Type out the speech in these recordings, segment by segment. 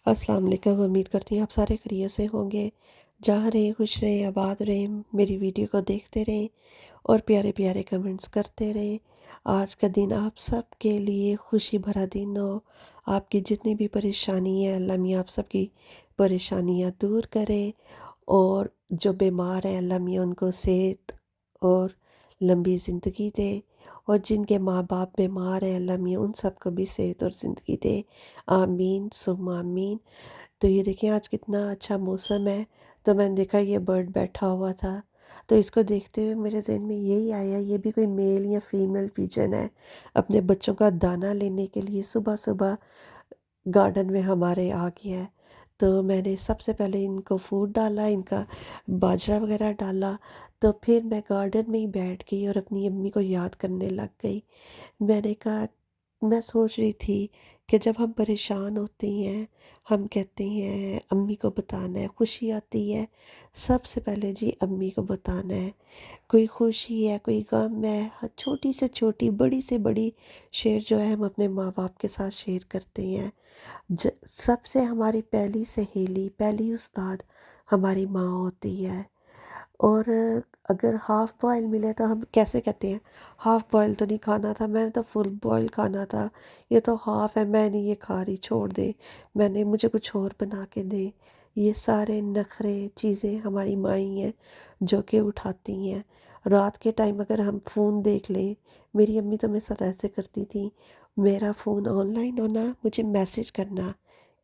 السلام علیکم، امید کرتی ہوں آپ سارے خیریت سے ہوں گے۔ جہاں رہیں خوش رہیں، آباد رہیں، میری ویڈیو کو دیکھتے رہیں اور پیارے پیارے کمنٹس کرتے رہیں۔ آج کا دن آپ سب کے لیے خوشی بھرا دن ہو۔ آپ کی جتنی بھی پریشانی ہے اللہ میاں آپ سب کی پریشانیاں دور کرے، اور جو بیمار ہیں اللہ میاں ان کو صحت اور لمبی زندگی دے، اور جن کے ماں باپ بیمار ہیں اللہ میاں ان سب کو بھی صحت اور زندگی دے۔ آمین ثم آمین۔ تو یہ دیکھیں آج کتنا اچھا موسم ہے، تو میں نے دیکھا یہ برڈ بیٹھا ہوا تھا، تو اس کو دیکھتے ہوئے میرے ذہن میں یہی آیا یہ بھی کوئی میل یا فیمیل پیجن ہے، اپنے بچوں کا دانہ لینے کے لیے صبح صبح گارڈن میں ہمارے آ گیا ہے۔ تو میں نے سب سے پہلے ان کو فوڈ ڈالا، ان کا باجرہ وغیرہ ڈالا، تو پھر میں گارڈن میں ہی بیٹھ گئی اور اپنی امی کو یاد کرنے لگ گئی۔ میں نے کہا، میں سوچ رہی تھی کہ جب ہم پریشان ہوتے ہیں ہم کہتے ہیں امی کو بتانا ہے، خوشی آتی ہے سب سے پہلے جی امی کو بتانا ہے، کوئی خوشی ہے کوئی غم ہے، چھوٹی سے چھوٹی بڑی سے بڑی شیئر جو ہے ہم اپنے ماں باپ کے ساتھ شیئر کرتے ہیں۔ سب سے ہماری پہلی سہیلی پہلی استاد ہماری ماں ہوتی ہے، اور اگر ہاف بوائل ملے تو ہم کیسے کہتے ہیں ہاف بوائل تو نہیں کھانا تھا، میں نے تو فل بوائل کھانا تھا، یہ تو ہاف ہے میں نہیں یہ کھا رہی، چھوڑ دے، میں نے مجھے کچھ اور بنا کے دے۔ یہ سارے نخرے چیزیں ہماری مائیں ہیں جو کہ اٹھاتی ہیں۔ رات کے ٹائم اگر ہم فون دیکھ لیں، میری امی تو میرے ساتھ ایسے کرتی تھی، میرا فون آن لائن ہونا، مجھے میسج کرنا،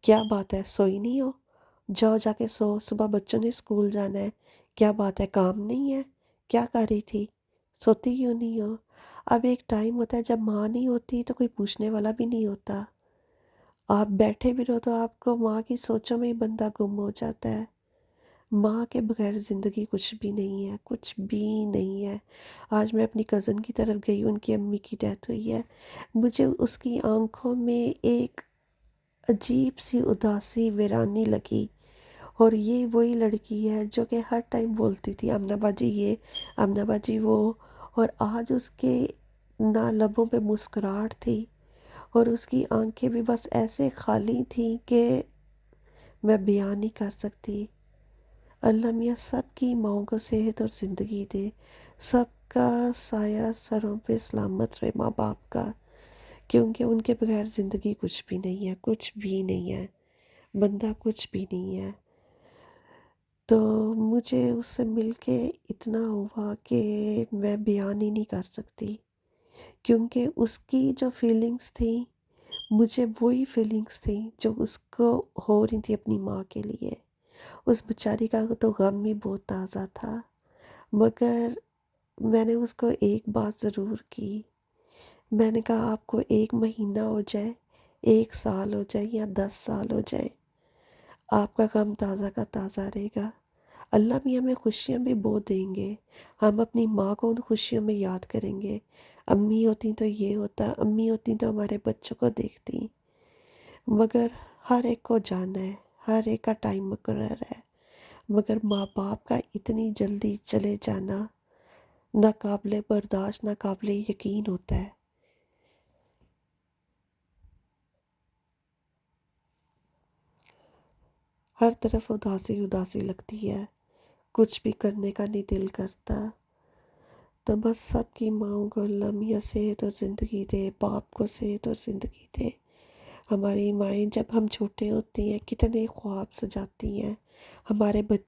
کیا بات ہے سوئی نہیں ہو، جاؤ جا کے سو، صبح بچوں نے اسکول جانا ہے، کیا بات ہے کام نہیں ہے، کیا کر رہی تھی، سوتی کیوں نہیں ہو۔ اب ایک ٹائم ہوتا ہے جب ماں نہیں ہوتی تو کوئی پوچھنے والا بھی نہیں ہوتا، آپ بیٹھے بھی رہو تو آپ کو ماں کی سوچوں میں ہی بندہ گم ہو جاتا ہے۔ ماں کے بغیر زندگی کچھ بھی نہیں ہے، کچھ بھی نہیں ہے۔ آج میں اپنی کزن کی طرف گئی، ان کی امی کی ڈیتھ ہوئی ہے، مجھے اس کی آنکھوں میں ایک عجیب سی اداسی ویرانی لگی، اور یہ وہی لڑکی ہے جو کہ ہر ٹائم بولتی تھی امنہ باجی یہ، امنہ باجی وہ، اور آج اس کے نہ لبوں پہ مسکراہٹ تھی اور اس کی آنکھیں بھی بس ایسے خالی تھیں کہ میں بیان نہیں کر سکتی۔ اللہ میاں سب کی ماؤں کو صحت اور زندگی دے، سب کا سایہ سروں پہ سلامت رہے ماں باپ کا، کیونکہ ان کے بغیر زندگی کچھ بھی نہیں ہے، کچھ بھی نہیں ہے، بندہ کچھ بھی نہیں ہے۔ تو مجھے اس سے مل کے اتنا ہوا کہ میں بیان ہی نہیں کر سکتی، کیونکہ اس کی جو فیلنگز تھیں مجھے وہی فیلنگز تھیں جو اس کو ہو رہی تھی اپنی ماں کے لیے۔ اس بیچاری کا تو غم بھی بہت تازہ تھا، مگر میں نے اس کو ایک بات ضرور کی، میں نے کہا آپ کو 1 مہینہ ہو جائے، 1 سال ہو جائے یا 10 سال ہو جائے، آپ کا غم تازہ کا تازہ رہے گا۔ اللہ بھی ہمیں خوشیاں بھی بہت دیں گے، ہم اپنی ماں کو ان خوشیوں میں یاد کریں گے، امی ہوتی تو یہ ہوتا، امی ہوتی تو ہمارے بچوں کو دیکھتی، مگر ہر ایک کو جانا ہے، ہر ایک کا ٹائم مقرر ہے، مگر ماں باپ کا اتنی جلدی چلے جانا ناقابل برداشت ناقابل یقین ہوتا ہے۔ ہر طرف اداسی اداسی لگتی ہے، کچھ بھی کرنے کا نہیں دل کرتا۔ تو بس سب کی ماؤں کو اللہ میاں صحت اور زندگی دے، باپ کو صحت اور زندگی دے۔ ہماری مائیں جب ہم چھوٹے ہوتے ہیں کتنے خواب سجاتی ہیں، ہمارے